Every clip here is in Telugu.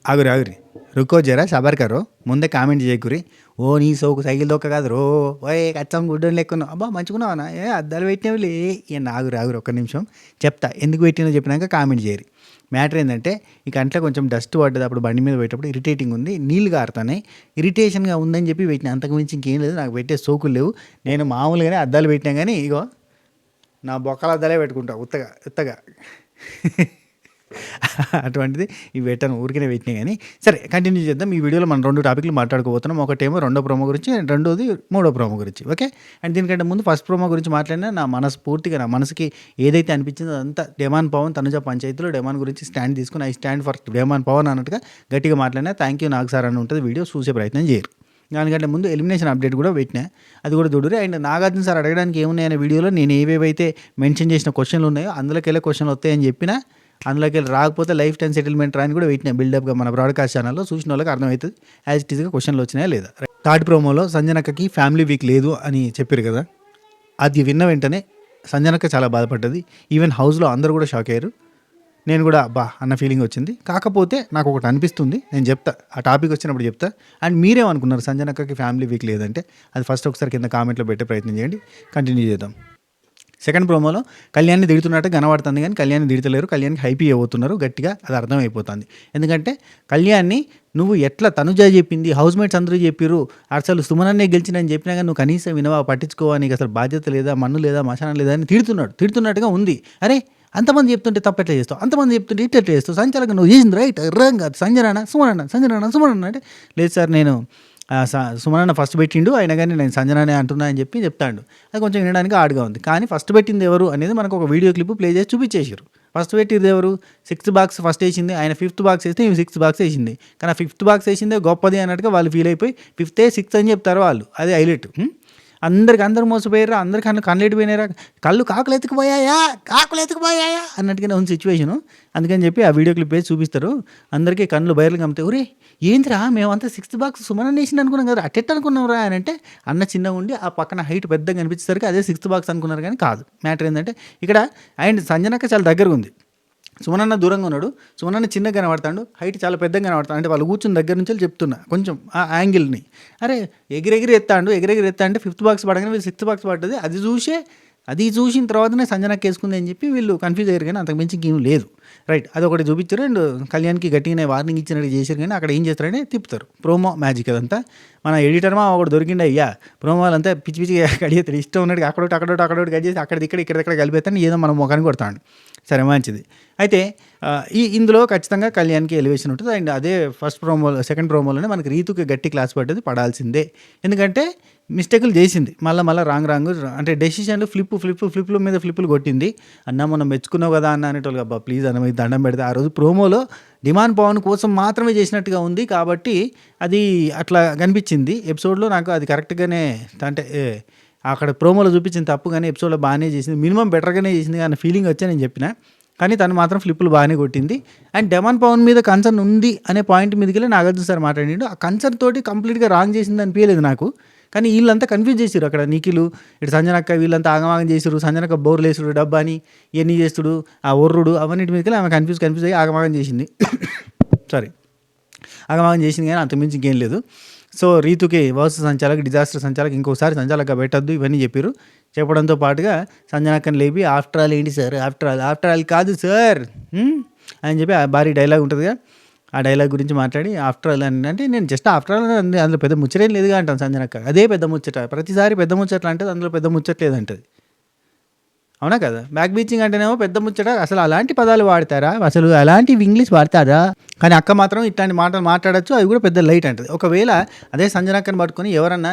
ఆగురి ఆగురి రుకో జరా సబర్ కరో ముందే కామెంట్ చేయకురి. ఓ నీ సోకు సైకిల్ దొక్క కాదు రో ఓయ్ కచ్చం గుడ్డని లెక్కున్నావు అబ్బా మంచుకున్నావా ఏ అద్దాలు పెట్టినవులే ఇక ఆగురి ఆగురి ఒక్క నిమిషం చెప్తా ఎందుకు పెట్టినో చెప్పినాక కామెంట్ చేయరు. మ్యాటర్ ఏంటంటే ఈ కంట్లో కొంచెం డస్ట్ పడ్డది అప్పుడు బండి మీద పోయేటప్పుడు ఇరిటేటింగ్ ఉంది, నీళ్ళు కారుతున్నాయి, ఇరిటేషన్గా ఉందని చెప్పి పెట్టిన, అంతకు మించి ఇంకేం లేదు. నాకు పెట్టే సోకులు లేవు. నేను మామూలుగానే అద్దాలు పెట్టినా కానీ ఇగో నా బొక్కల అద్దాలే పెట్టుకుంటా ఉత్తగా ఉత్తగా అటువంటిది ఇవి పెట్టాను ఊరికనే పెట్టినా కానీ. సరే కంటిన్యూ చేద్దాం. ఈ వీడియోలో మనం 2 టాపిక్లు మాట్లాడుకోబోతున్నాం. ఒకటేమో రెండో ప్రోమో గురించి, రెండోది మూడో ప్రోమో గురించి. ఓకే. అండ్ దీనికంటే ముందు ఫస్ట్ ప్రోమో గురించి మాట్లాడినా నా మనస్ఫూర్తిగా నా మనసుకి ఏదైతే అనిపించిందో అదంతా డెమాన్ పవన్ తనుజ పంచాయతీలో డెమాన్ గురించి స్టాండ్ తీసుకుని I stand for demon Pawan అన్నట్టుగా గట్టిగా మాట్లాడినా. థ్యాంక్ యూ నాగ్ సార్ అని ఉంటుంది. వీడియో చూసే ప్రయత్నం చేయరు. దానికంటే ముందు ఎలిమినేషన్ అప్డేట్ కూడా పెట్టినా, అది కూడా చూడరు. అండ్ నాగార్జున సార్ అడగడానికి ఏమున్నాయనే వీడియోలో నేను ఏవేవైతే మెన్షన్ చేసిన క్వశ్చన్లు ఉన్నాయో అందులోకి వెళ్ళే క్వశ్చన్లు వస్తాయని చెప్పినా, అందులోకి వెళ్ళి రాకపోతే లైఫ్ టైం సెటిల్మెంట్ రాని కూడా పెట్టినా బిల్డప్గా మన బ్రాడ్కాస్ట్ ఛానల్లో. చూసిన వాళ్ళకి అర్థమవుతుంది యాజ్ ఇట్ ఈస్గా క్వశ్చన్లు వచ్చినాయా లేదా. థర్డ్ ప్రోమోలో సంజనక్కకి ఫ్యామిలీ వీక్ లేదు అని చెప్పారు కదా, అది విన్న వెంటనే సంజనక్క చాలా బాధపడ్డది. ఈవెన్ హౌస్లో అందరూ కూడా షాక్ అయ్యారు. నేను కూడా అబ్బా అన్న ఫీలింగ్ వచ్చింది. కాకపోతే నాకు ఒకటి అనిపిస్తుంది, నేను చెప్తా, ఆ టాపిక్ వచ్చినప్పుడు చెప్తా. అండ్ మీరేమనుకున్నారు సంజనక్కకి ఫ్యామిలీ వీక్ లేదంటే అది ఫస్ట్ ఒకసారి కింద కామెంట్లో పెట్టే ప్రయత్నం చేయండి. కంటిన్యూ చేద్దాం. సెకండ్ ప్రోమోలో కళ్యాణ్ని తిడుతున్నట్టు కనబడుతుంది కానీ కళ్యాణ్ని తిడతలేరు, కళ్యాణ్కి హైపీ అయిపోతున్నారు గట్టిగా. అది అర్థమైపోతుంది. ఎందుకంటే కళ్యాణ్ని నువ్వు ఎట్లా తనుజ చెప్పింది, హౌస్ మేట్స్ అందరూ చెప్పారు, అసలు సుమనన్నే గెలిచినని చెప్పినా కానీ నువ్వు కనీసం వినవా, పట్టించుకోవా, నీకు అసలు బాధ్యత లేదా, మన్ను లేదా, మశానం లేదా అని తిడుతున్నట్టుగా ఉంది. అరే అంతమంది చెప్తుంటే తప్పు ఎట్లా చేస్తావు, అంతమంది చెప్తుంటే ఇట్లా చేస్తావు, సంచాలక నువ్వు చేసింది రైట్ రాంగ్ కాదు, సంజన సుమనన్న అంటే లేదు సార్ నేను సుమనన్న ఫస్ట్ పెట్టిండు అయినా కానీ నేను సంజనానే అంటున్నా అని చెప్పి చెప్తాడు. అది కొంచెం వినడానికి ఆడుగా ఉంది. కానీ ఫస్ట్ పెట్టింది ఎవరు అనేది మనకు ఒక వీడియో క్లిప్ ప్లే చేసి చూపించేసారు. ఫస్ట్ పెట్టింది ఎవరు, 6th బాక్స్ ఫస్ట్ వేసింది ఆయన, 5th బాక్స్ వేస్తే ఇవి 6th బాక్స్ వేసింది. కానీ 5th బాక్స్ వేసిందే గొప్పది అన్నట్టుగా వాళ్ళు ఫీల్ అయిపోయి 5th 6th అని చెప్తారు వాళ్ళు. అది హైలైట్. అందరు మోసపోయారా, అందరికి కళ్ళు ఎట్టిపోయినారా, కళ్ళు కాకులు ఎత్తుకుపోయాయా అన్నట్టుగానే ఉంది సిచ్యువేషను. అందుకని చెప్పి ఆ వీడియో క్లిప్ వేసి చూపిస్తారు. అందరికీ కళ్ళు బయర్లు కమ్మితే ఒరే ఏంద్రా మేమంతా 6th బాక్స్ సుమన వేసింది అనుకున్నాం కదా, అట్టెట్ అనుకున్నాం రా అని అంటే అన్న చిన్నగా ఉండి ఆ పక్కన హైట్ పెద్దగా కనిపించేసరికి అదే 6th బాక్స్ అనుకున్నారు కానీ కాదు. మ్యాటర్ ఏంటంటే ఇక్కడ అండ్ సంజనక్క చాలా దగ్గరగా ఉంది, సుమనన్న దూరంగా ఉన్నాడు, సుమనన్న చిన్నగా కనబడతాడు, హైట్ చాలా పెద్దగా కనబడతాడు. అంటే వాళ్ళు కూర్చుని దగ్గర నుంచి చెప్తున్నా కొంచెం ఆ యాంగిల్ని. అరే ఎగిరెగిరి ఎత్తా అంటే 5th బాక్స్ పడగానే వీళ్ళు 6th బాక్స్ పడ్డది. అది చూసిన తర్వాతనే సంజనక్క వేసుకుంది అని చెప్పి వీళ్ళు కన్ఫ్యూజ్ అయ్యారు కానీ అంతకు మించి ఇంకేం లేదు. రైట్, అది ఒకటి చూపించారు. అండ్ కళ్యాణ్కి గట్టిగానే వార్నింగ్ ఇచ్చినట్టు చేశారు కానీ అక్కడ ఏం చేస్తారని తిప్పుతారు. ప్రోమో మ్యాజిక్ అదంతా. మన ఎడిటర్ మా ఒకటి దొరికిండే అయ్యా ప్రోమోలంతా పిచ్చి కడిగేస్తారు, ఇష్టం ఉన్నట్టు అక్కడోటి కట్ చేసి అక్కడ ఇక్కడ కలిపేస్తాను, ఏదో మనం మొఖానికి కొడతాడు. సరే మంచిది. అయితే ఇందులో ఖచ్చితంగా కళ్యాణ్కి ఎలివేషన్ ఉంటుంది. అండ్ అదే ఫస్ట్ ప్రోమోలో సెకండ్ ప్రోమోలోనే మనకి రీతుకి గట్టి క్లాస్ పడ్డది, పడాల్సిందే. ఎందుకంటే మిస్టేకులు చేసింది, మళ్ళీ రాంగ్ అంటే డెసిషన్లు ఫ్లిప్ల మీద ఫ్లిప్పులు కొట్టింది. అన్న మనం మెచ్చుకున్నావు కదా అన్న అనేటోళ్ళు, అబ్బా ప్లీజ్ అన్న మీద దండం పెడితే ఆ రోజు ప్రోమోలో డిమాండ్ పవన్ కోసం మాత్రమే చేసినట్టుగా ఉంది కాబట్టి అది అట్లా కనిపించింది. ఎపిసోడ్లో నాకు అది కరెక్ట్గానే అంటే అక్కడ ప్రోమోలో చూపించిన తప్పు కానీ ఎపిసోడ్లో బాగానే చేసింది, మినిమం బెటర్గానే చేసింది అన్న ఫీలింగ్ వచ్చా నేను చెప్పిన. కానీ తను మాత్రం ఫ్లిప్పులు బాగానే కొట్టింది. అండ్ డెమాన్ పవన్ మీద కన్సర్న్ ఉంది అనే పాయింట్ మీదకి నాగార్జున సార్ మాట్లాడిండు. ఆ కన్సర్న్ తోటి కంప్లీట్గా రాంగ్ చేసింది అనిపించలేదు నాకు. కానీ వీళ్ళంతా కన్ఫ్యూజ్ చేసారు అక్కడ, నిఖిలు ఇటు సంజనక్క వీళ్ళంతా ఆగమాగం చేసారు. సంజనక్క బోర్లు వేసుడు, డబ్బాని ఇవన్నీ చేస్తుడు, ఆ ఒర్రుడు అవన్నిటి మీదకి ఆమె కన్ఫ్యూజ్ అయ్యి ఆగమాగం చేసింది. ఆగమాగం చేసింది కానీ అంతకుమించి ఇంకేం లేదు. సో రీతుకి వర్సెస్ సంచాలక్, డిజాస్టర్ సంచాలక్, ఇంకోసారి సంచాలక పెట్టద్దు ఇవన్నీ చెప్పడంతో పాటుగా సంజనక్కని లేపి ఆఫ్టర్ ఆల్ ఏంటి సార్, ఆఫ్టర్ ఆల్ కాదు సార్ అని చెప్పి ఆ భారీ డైలాగ్ ఉంటుందిగా, ఆ డైలాగ్ గురించి మాట్లాడి ఆఫ్టర్ ఆల్ అని అంటే నేను జస్ట్ ఆఫ్టర్ ఆల్ అందులో పెద్ద ముచ్చటేం లేదుగా అంటాను సంజనక్క. అదే పెద్ద ముచ్చట, ప్రతిసారి పెద్ద ముచ్చట్లు అంటే అందులో పెద్ద ముచ్చట్లేదంటది. అవునా కదా, బ్యాక్ బీచింగ్ అంటేనేమో పెద్ద ముచ్చట, అసలు అలాంటి పదాలు వాడతారా, అసలు అలాంటివి ఇంగ్లీష్ వాడతారా, కానీ అక్క మాత్రం ఇట్లాంటి మాటలు మాట్లాడచ్చు, అవి కూడా పెద్ద లైట్ అంటది. ఒకవేళ అదే సంజనక్కని పట్టుకొని ఎవరన్నా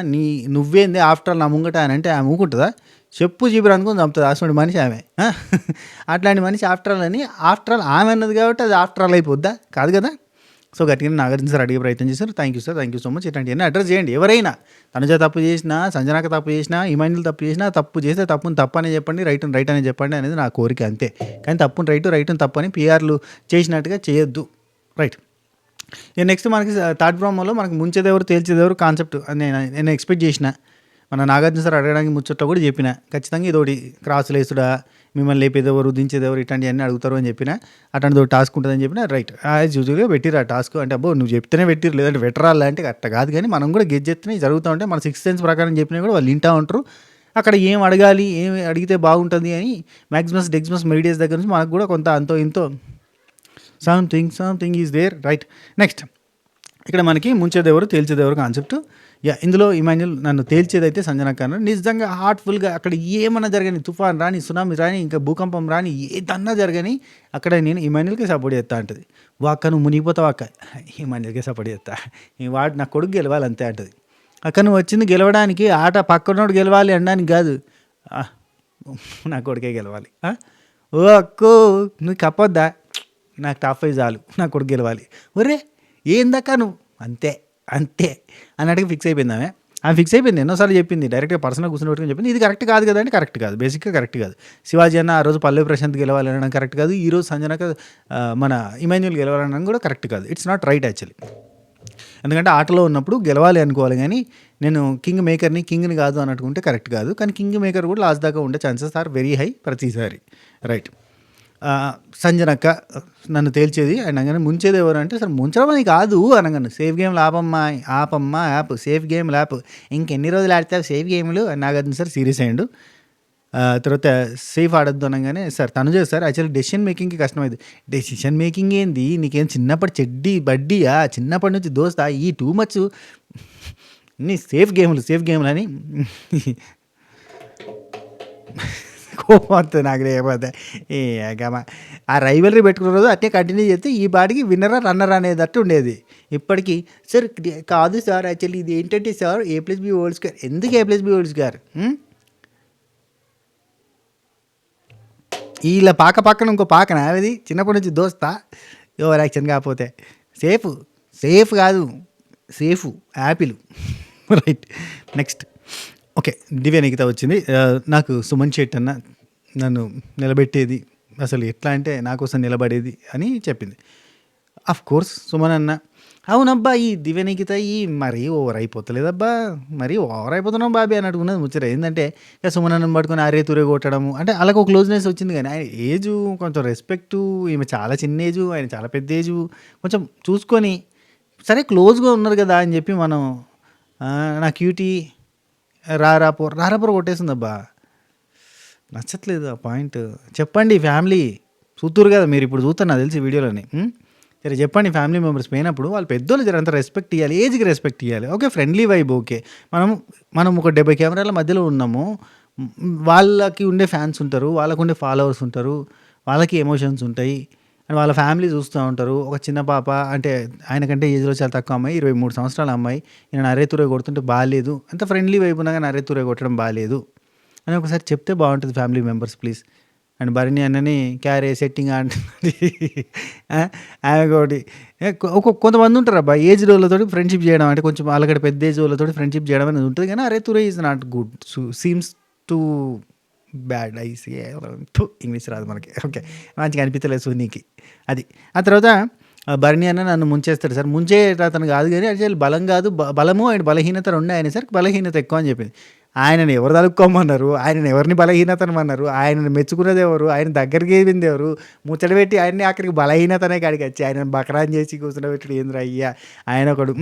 నువ్వేంది ఆఫ్టర్ ఆల్ నా ముంగట అని అంటే ఆమె ఊకుంటుందా, చెప్పు జీబురు అనుకుని చంపుతుంది అసలు మనిషి ఆమె. అట్లాంటి మనిషి ఆఫ్టర్ ఆల్ ఆమె అన్నది కాబట్టి అది ఆఫ్టర్ ఆల్ అయిపోద్దా, కాదు కదా. సో గట్టిగా నాగార్జున సార్ అడిగే ప్రయత్నం చేశారు. Thank you sir, thank you so much. ఇట్లాంటివన్నీ అడ్రస్ చేయండి. ఎవరైనా తనుజ తప్పు చేసినా, సంజనక తప్పు చేసినా, ఇమాన్యుల్ తప్పు చేసినా, తప్పు చేస్తే తప్పుని తప్పనే చెప్పండి, రైట్ అని చెప్పండి అనేది నా కోరిక అంతే. కానీ తప్పుని రైట్ని తప్పని పిఆర్లు చేసినట్టుగా చేయొద్దు. రైట్. నెక్స్ట్ మనకి థర్డ్ ప్రోమోలో మనకి ముంచేదెవరు తేల్చేదెవరు కాన్సెప్ట్ నేను ఎక్స్పెక్ట్ చేసిన. మన నాగార్జున సార్ అడగడానికి ముచ్చట్లో కూడా చెప్పిన ఖచ్చితంగా ఇదోటి క్రాసులు వేసుడా, మిమ్మల్ని లేపేదెవరు, దించేదెవరు ఇట్లాంటివన్నీ అడుగుతారు అని చెప్పిన. అట్లాంటిది ఒక టాస్క్ ఉంటుందని చెప్పిన. రైట్, యాజ్ యూజువల్గా పెట్టిరు ఆ టాస్క్. అంటే అబ్బో నువ్వు చెప్తేనే పెట్టిరు, లేదంటే వెటరాలు అంటే అట్ట కాదు. కానీ మనం కూడా గెజ్ చేస్తేనే జరుగుతూ ఉంటాయి. మన 6th సెన్స్ ప్రకారం చెప్పినా కూడా వాళ్ళు వింటూ ఉంటారు. అక్కడ ఏం అడగాలి, ఏం అడిగితే బాగుంటుంది అని మ్యాక్సిమస్ డెక్సిమస్ మెరిడియస్ దగ్గర నుంచి మనకు కూడా కొంత అంతో ఇంతో something is there. Right, next ఇక్కడ మనకి ముంచేదెవరు తేల్చేదెవరు కాన్సెప్ట్. ఇందులో ఇమాన్యుల్ నన్ను తేల్చేదైతే సంజనక్క అన్నారు. నిజంగా హార్ట్ఫుల్గా అక్కడ ఏమన్నా జరగని, తుఫాన్ రాని, సునామీ రాని, ఇంకా భూకంపం రాని, ఏదన్నా జరగని అక్కడ నేను ఇమాన్యుల్కి సపోర్ట్ చేస్తా అంటది. అక్క నువ్వు మునిగిపోతావు అక్క, ఇమాన్యుల్కే సపోర్ట్ చేస్తా, వాడు నా కొడుకు గెలవాలి అంతే అంటది. అక్క నువ్వు వచ్చింది గెలవడానికి, ఆట పక్కనోడు గెలవాలి అనడానికి కాదు, నా కొడుకే గెలవాలి. ఓ అక్కో నువ్వు కప్పొద్దా, నాకు టాప్ 5 చాలు, నా కొడుకు గెలవాలి. ఒరే ఏందక్క నువ్వు అంతే అంతే అన్నట్టుగా ఫిక్స్ అయిపోయింది ఆమె ఫిక్స్ అయిపోయింది. ఎన్నోసార్లు చెప్పింది, డైరెక్ట్గా పర్సనల్ కూర్చొని పెట్టుకుని చెప్పింది. ఇది కరెక్ట్ కాదు కదా అంటే కరెక్ట్ కాదు, బేసిక్గా కరెక్ట్ కాదు. శివాజీ అన్న ఆ రోజు పల్లవి ప్రశాంత్ గెలవాలి అనడం కరెక్ట్ కాదు. ఈరోజు సంజనక మన ఇమాన్యుల్ గెలవాలనడం కూడా కరెక్ట్ కాదు. It's not right actually. ఎందుకంటే ఆటలో ఉన్నప్పుడు గెలవాలి అనుకోవాలి, కానీ నేను కింగ్ని కాదు అన్నట్టుకుంటే కరెక్ట్ కాదు. కానీ కింగ్ మేకర్ కూడా లాస్ట్ దాకా ఉండే ఛాన్సెస్ ఆర్ వెరీ హై ప్రతిసారి. రైట్, సంజనక్క నన్ను తేల్చేది అండ్ అనగానే ముంచేది ఎవరు అంటే అసలు ముంచడం అని కాదు అనగాను. సేఫ్ గేమ్లు ఆపమ్మా యాప్, సేఫ్ గేమ్ యాప్, ఇంకెన్ని రోజులు ఆడితే సేఫ్ గేమ్లు అని నాగార్జున సార్ సీరియస్ అయ్యిండు. తర్వాత సేఫ్ ఆడద్దు అనగానే sir Tanuja sir actually decision మేకింగ్కి కష్టమైంది. డెసిషన్ మేకింగ్ ఏంది నీకేం చిన్నప్పటి బడ్డీయా, చిన్నప్పటి నుంచి దోస్తా, ఈ టూ మచ్ నీ సేఫ్ గేమ్లు అని కోపం వస్తుంది నాకు. లేకపోతే ఆ రైవలరీ పెట్టుకున్న రోజు అట్టే కంటిన్యూ చేస్తే ఈ పాటికి విన్నరా రన్నర్ అనేటట్టు ఉండేది. ఇప్పటికీ సార్ కాదు సార్ యాక్చువల్లీ ఇది ఏంటంటే సార్ A+B హోల్ స్క్వేర్. ఎందుకు A+B హోల్ స్క్వేర్? వీళ్ళ పక్కన ఇంకో పాకన అది చిన్నప్పటి నుంచి దోస్తా ఓవర్ యాక్షన్. కాకపోతే సేఫ్ కాదు, safe apple. Right, next okay, Divya Nikhita వచ్చింది. నాకు సుమన్ శెట్టి అన్న నన్ను నిలబెట్టేది, అసలు ఎట్లా అంటే నా కోసం నిలబడేది అని చెప్పింది. అఫ్ కోర్స్ సుమన్ అన్న అవునబ్బా ఈ దివ్య నిఖిత మరీ ఓవర్ అయిపోతలేదబ్బా, మరీ ఓవర్ అయిపోతున్నాం బాబీ అన్నట్టు ఉన్నది ముచ్చట. ఏంటంటే ఇక సుమన్ అన్నం పట్టుకొని అరే తురే కొట్టడము అంటే అలాగ ఒక క్లోజ్నెస్ వచ్చింది. కానీ ఆయన ఏజు కొంచెం రెస్పెక్టు, ఈమె చాలా చిన్న ఏజు, ఆయన చాలా పెద్ద ఏజు, కొంచెం చూసుకొని సరే క్లోజ్గా ఉన్నారు కదా అని చెప్పి మనం నా క్యూటీ రారాపూర్ కొట్టేసిందబ్బా. నచ్చట్లేదు ఆ పాయింట్. చెప్పండి ఫ్యామిలీ చూతురు కదా మీరు, ఇప్పుడు చూస్తారు నాకు తెలిసి వీడియోలోని. సరే చెప్పండి ఫ్యామిలీ మెంబర్స్ పోయినప్పుడు వాళ్ళు పెద్దోళ్ళు జరంత రెస్పెక్ట్ ఇవ్వాలి, ఏజ్కి రెస్పెక్ట్ ఇవ్వాలి. ఓకే ఫ్రెండ్లీ వైబ్ ఓకే, మనం ఒక 70 కెమెరాల మధ్యలో ఉన్నాము, వాళ్ళకి ఉండే ఫ్యాన్స్ ఉంటారు, వాళ్ళకు ఉండే ఫాలోవర్స్ ఉంటారు, వాళ్ళకి ఎమోషన్స్ ఉంటాయి అండ్ వాళ్ళ ఫ్యామిలీ చూస్తూ ఉంటారు. ఒక చిన్న పాప అంటే ఆయనకంటే ఏజ్లో చాలా తక్కువ అమ్మాయి, 23 సంవత్సరాల అమ్మాయి, నేను నరేతురే కొడుతుంటే బాగాలేదు, అంత ఫ్రెండ్లీ వైపు ఉన్నాగా నరేతురే కొట్టడం బాగాలేదు అని ఒకసారి చెప్తే బాగుంటుంది family members please. And Bharani అన్నని క్యారే సెట్టింగ్ అంటుంది ఆమె ఒకటి. కొంతమంది ఉంటారు అబ్బా ఏజ్ వాళ్ళతో ఫ్రెండ్షిప్ చేయడం అంటే కొంచెం వాళ్ళకంటే పెద్ద ఏజ్ వాళ్ళతో ఫ్రెండ్షిప్ చేయడం అనేది ఉంటుంది. కానీ అరేతురే is not good, seems to bad eyes. English రాదు మనకి. ఓకే మంచిగా అనిపించలేదు సునీకి అది. ఆ తర్వాత భరణి అన్న నన్ను ముంచేస్తాడు సార్. ముంచే అతను కాదు కానీ యాక్చువల్లీ బలం కాదు, బలము అండ్ బలహీనత రెండు ఆయన సార్. బలహీనత ఎక్కువ అని చెప్పింది. ఆయనను ఎవరు తలుక్కోమన్నారు, ఆయనను ఎవరిని బలహీనతనమన్నారు, ఆయనను మెచ్చుకున్నది ఎవరు, ఆయన దగ్గరికి వెళ్ళింది ఎవరు, ముచ్చట పెట్టి ఆయన్ని ఆఖరికి బలహీనతనే కాడికి వచ్చి ఆయనను బకరాన్ చేసి కూర్చుండబెట్టడు ఏంద్ర అయ్యా. ఆయన ఒకడు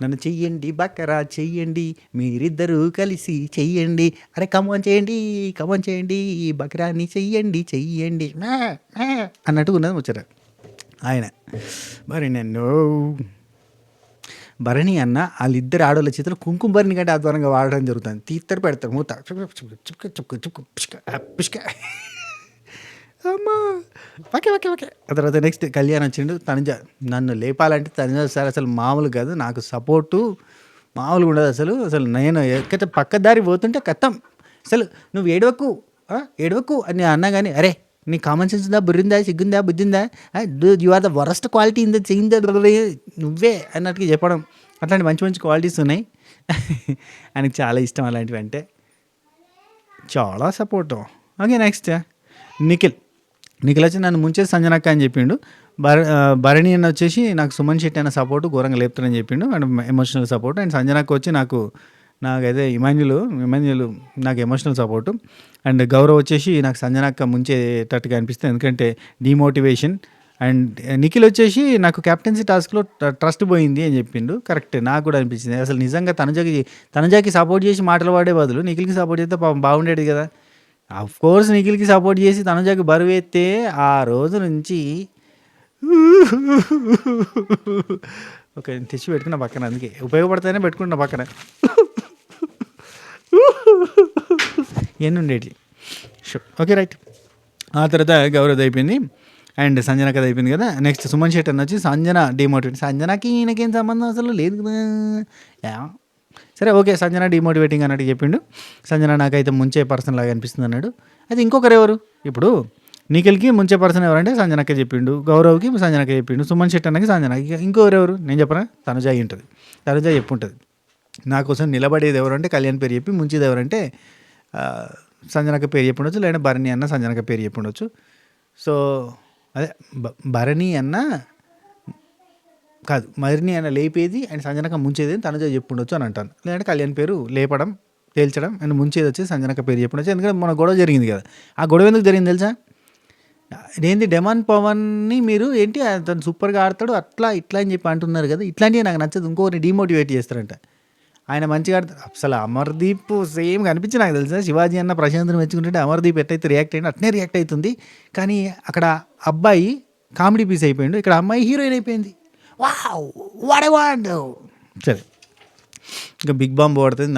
నన్ను చెయ్యండి బకరా చెయ్యండి, మీరిద్దరూ కలిసి చెయ్యండి, అరే కమన్ చేయండి బకరాన్ని చెయ్యండి అన్నట్టు ఉన్నది ముచ్చట ఆయన. మరి నన్ను భరణి అన్న వాళ్ళిద్దరు ఆడవాళ్ళ చేతులు కుంకుమ భరణి కంటే అద్వారంగా వాడడం జరుగుతుంది. తీస్తారు పెడతారు మూత పుష్క అమ్మా ఓకే. ఆ తర్వాత నెక్స్ట్ కళ్యాణ్ వచ్చిండు. తనుజ నన్ను లేపాలంటే తనుజ సార్ అసలు మామూలు కాదు, నాకు సపోర్టు మామూలుగా ఉండదు అసలు నేను ఎక్కడితే పక్క దారి పోతుంటే కత్తం అసలు నువ్వు ఏడవకు అని అన్నా కానీ అరే నీ కామన్ సెన్స్ ఉందా, బుర్రిందా, సిగ్గుందా, బుద్ధిందా, you are the worst quality in the change నువ్వే అన్నట్టుగా చెప్పడం. అట్లాంటి మంచి క్వాలిటీస్ ఉన్నాయి. ఆయనకి చాలా ఇష్టం అలాంటివి అంటే, చాలా సపోర్టు. ఓకే నెక్స్ట్ నిఖిల్ వచ్చి నన్ను ముంచేసి సంజనక్క అని చెప్పిండు. భరణి అన్న వచ్చేసి నాకు సుమన్ శెట్టి అన్న సపోర్టు ఘోరంగా లేపుతారని చెప్పిండు అండ్ ఎమోషనల్ సపోర్ట్. అండ్ సంజనక్క వచ్చి నాకు నాకైతే ఇమాన్యుల్ నాకు ఎమోషనల్ సపోర్టు. అండ్ గౌరవ్ వచ్చేసి నాకు సంజనక్క ముంచేటట్టుగా అనిపిస్తుంది. ఎందుకంటే డీమోటివేషన్. అండ్ నిఖిల్ వచ్చేసి నాకు కెప్టెన్సీ టాస్క్లో ట్రస్ట్ పోయింది అని చెప్పిండు. కరెక్టే, నాకు కూడా అనిపించింది. అసలు నిజంగా తనుజాకి సపోర్ట్ చేసి మాటలు పాడే బదులు నిఖిల్కి సపోర్ట్ చేస్తే పాపం బాగుండేది కదా. అఫ్ కోర్స్ నిఖిల్కి సపోర్ట్ చేసి తనుజాకి బరువు ఎత్తే ఆ రోజు నుంచి ఓకే తెచ్చి పెట్టుకున్న పక్కన, అందుకే ఉపయోగపడతానే పెట్టుకున్న పక్కన ఎన్ని ఉండేటి. Okay right. ఆ తర్వాత గౌరవ్ అయిపోయింది అండ్ సంజనకి అది అయిపోయింది కదా. నెక్స్ట్ సుమన్ శెట్టి అని వచ్చి సంజన డిమోటివేట్. సంజనకి ఈయనకేం సంబంధం అసలు లేదు కదా. సరే ఓకే, సంజన డిమోటివేటింగ్ అన్నట్టు చెప్పిండు. సంజన నాకైతే ముంచే పర్సన్ లాగా అనిపిస్తుంది అన్నాడు. అయితే ఇంకొకరు ఎవరు, ఇప్పుడు నిఖిల్కి ముంచే పర్సన్ ఎవరంటే సంజనకే చెప్పిండు, గౌరవ్కి సంజనకే చెప్పిండు, సుమన్ శెట్టి అన్నకి సంజనకి. ఇంకొకరెవరు నేను చెప్పనా, తనుజ ఉంటుంది. తనుజ చెప్పుంటుంది. నా కోసం నిలబడేది ఎవరంటే కళ్యాణ్ పేరు చెప్పి, ముంచేది ఎవరంటే సంజనక పేరు చెప్పుండొచ్చు, లేదా భరణి అన్న సంజనక పేరు చెప్పుండొచ్చు. సో అదే భరణి అన్న కాదు, మరిని అన్న లేపేది అండ్ సంజనక ముంచేది తనుజ చెప్పుండొచ్చు అని అంటాను. లేదంటే కళ్యాణ్ పేరు లేపడం, తేల్చడం అండ్ ముంచేది వచ్చి సంజనక పేరు చెప్పుండొచ్చు. ఎందుకంటే మన గొడవ జరిగింది కదా. ఆ గొడవ ఎందుకు జరిగింది తెలుసా, ఏంది డెమాన్ పవన్ని మీరు ఏంటి అతను సూపర్గా ఆడతాడు అట్లా ఇట్లా అని చెప్పి అంటున్నారు కదా. ఇట్లాంటివి నాకు నచ్చదు. ఇంకొకరిని డిమోటివేట్ చేస్తారంట. ఆయన మంచిగా ఆడతాడు. అసలు అమర్దీప్ సేమ్ కనిపించి నాకు తెలుసా, శివాజీ అన్న ప్రశాంత్ని మెచ్చుకుంటుంటే అమర్దీప్ ఎట్టయితే రియాక్ట్ అయ్యింది అట్నే రియాక్ట్ అవుతుంది. కానీ అక్కడ అబ్బాయి కామెడీ పీస్ అయిపోయిండు, ఇక్కడ అమ్మాయి హీరోయిన్ అయిపోయింది. Wow what I want. సరే ఇంకా బిగ్ బాంబ్ పడుతుంది.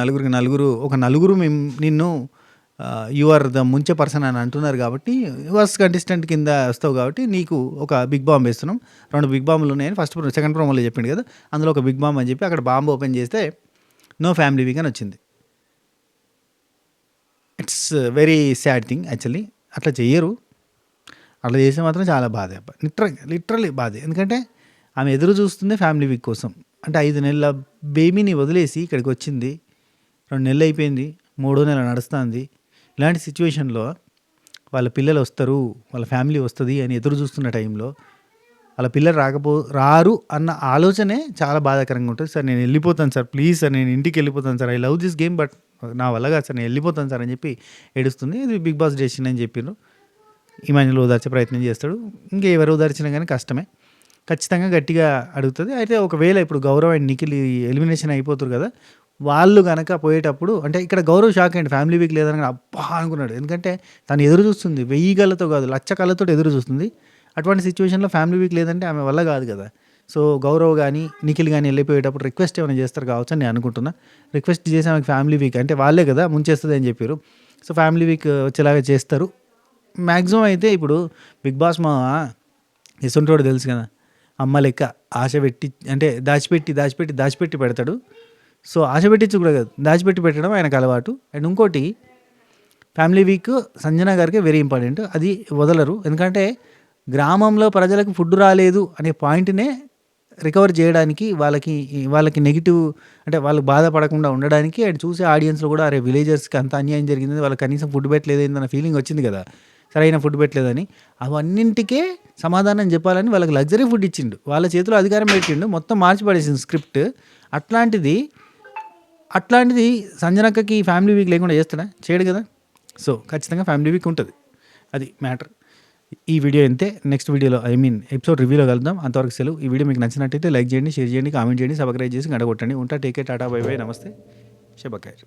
నలుగురు నిన్ను యు ఆర్ ద ముంచే పర్సన్ అని అంటున్నారు కాబట్టి, వర్స్ కంటెస్టెంట్ కింద వస్తావు కాబట్టి నీకు ఒక బిగ్ బాంబ్ వేస్తున్నాం. 2 బిగ్ బాంబులు ఉన్నాయని సెకండ్ ప్రోమోలో చెప్పిండు కదా. అందులో ఒక బిగ్ బాంబ్ అని చెప్పి అక్కడ బాంబు ఓపెన్ చేస్తే నో ఫ్యామిలీ వీక్ అని వచ్చింది. It's very sad thing actually. అట్లా చెయ్యరు. అట్లా చేస్తే మాత్రం చాలా బాధ, లిటరల్లీ బాధ. ఎందుకంటే ఆమె ఎదురు చూస్తుంది ఫ్యామిలీ వీక్ కోసం. అంటే 5 నెలల బేబీని వదిలేసి ఇక్కడికి వచ్చింది. 2 నెలలు అయిపోయింది, 3వ నెల నడుస్తుంది. ఇలాంటి సిచ్యువేషన్లో వాళ్ళ పిల్లలు వస్తారు, వాళ్ళ ఫ్యామిలీ వస్తుంది అని ఎదురు చూస్తున్న టైంలో వాళ్ళ పిల్లలు రారు అన్న ఆలోచనే చాలా బాధాకరంగా ఉంటుంది. సార్ నేను వెళ్ళిపోతాను సార్, ప్లీజ్ సార్ నేను ఇంటికి వెళ్ళిపోతాను sir, I love this game but నా వల్ల కాదు సార్, నేను వెళ్ళిపోతాను సార్ అని చెప్పి ఏడుస్తుంది. ఇది బిగ్ బాస్ డెసిషన్ అని చెప్పారు. ఇమాన్యుల్ ఓదార్చే ప్రయత్నం చేస్తాడు. ఎవరు ఓదార్చినా కానీ కష్టమే, ఖచ్చితంగా గట్టిగా అడుగుతుంది. అయితే ఒకవేళ ఇప్పుడు గౌరవ్ అండ్ నిఖిల్ ఎలిమినేషన్ అయిపోతారు కదా, వాళ్ళు కనుక పోయేటప్పుడు అంటే ఇక్కడ గౌరవ్ షాక్ అయ్యండి, ఫ్యామిలీ వీక్ లేదని అబ్బా అనుకున్నాడు. ఎందుకంటే తను ఎదురు చూస్తుంది 1000 కళ్ళతో కాదు 1,00,000 కళ్ళతో ఎదురు చూస్తుంది. అటువంటి సిచ్యువేషన్లో ఫ్యామిలీ వీక్ లేదంటే ఆమె వల్ల కాదు కదా. సో గౌరవ్ కానీ నిఖిల్ కానీ వెళ్ళిపోయేటప్పుడు రిక్వెస్ట్ ఏమైనా చేస్తారు కావచ్చు అని నేను అనుకుంటున్నా. రిక్వెస్ట్ చేసి ఆమెకు ఫ్యామిలీ వీక్ అంటే వాళ్ళే కదా ముంచేస్తుంది అని చెప్పారు. సో ఫ్యామిలీ వీక్ వచ్చేలాగా చేస్తారు మ్యాక్సిమం. అయితే ఇప్పుడు బిగ్ బాస్ మా ఎసుంటోడు తెలుసు కదా, అమ్మ లెక్క ఆశ పెట్టి అంటే దాచిపెట్టి పెడతాడు. సో ఆశ పెట్టించి కూడా కాదు, దాచిపెట్టి పెట్టడం ఆయనకు అలవాటు. అండ్ ఇంకోటి ఫ్యామిలీ వీక్ సంజన గారికి వెరీ ఇంపార్టెంట్, అది వదలరు. ఎందుకంటే గ్రామంలో ప్రజలకు ఫుడ్ రాలేదు అనే పాయింట్నే రికవర్ చేయడానికి, వాళ్ళకి నెగిటివ్ అంటే వాళ్ళు బాధపడకుండా ఉండడానికి అండ్ చూసే ఆడియన్స్లో కూడా అరే విలేజర్స్కి అంత అన్యాయం జరిగింది, వాళ్ళకి కనీసం ఫుడ్ పెట్టలేదన్న ఫీలింగ్ వచ్చింది కదా, సరైన ఫుడ్ పెట్టలేదని. అవన్నింటికే సమాధానం చెప్పాలని వాళ్ళకి లగ్జరీ ఫుడ్ ఇచ్చిండు, వాళ్ళ చేతిలో అధికారం పెట్టిండు, మొత్తం మార్చి పడేసింది స్క్రిప్ట్. అట్లాంటిది సంజనక్కకి ఫ్యామిలీ వీక్ లేకుండా చేస్తాడా, చేయడు కదా. సో ఖచ్చితంగా ఫ్యామిలీ వీక్ ఉంటుంది, అది మ్యాటర్. ఈ వీడియో అంతే. నెక్స్ట్ వీడియోలో ఎపిసోడ్ రివ్యూలో కలుద్దాం. అంతవరకు సెలవు. ఈ వీడియో మీకు నచ్చినట్టయితే లైక్ చేయండి, షేర్ చేయండి, కామెంట్ చేయండి, సబ్స్క్రైబ్ చేసి గడగొట్టండి. ఉంటా. Take care, Tata, by by, నమస్తే, శుభ ఖైర్.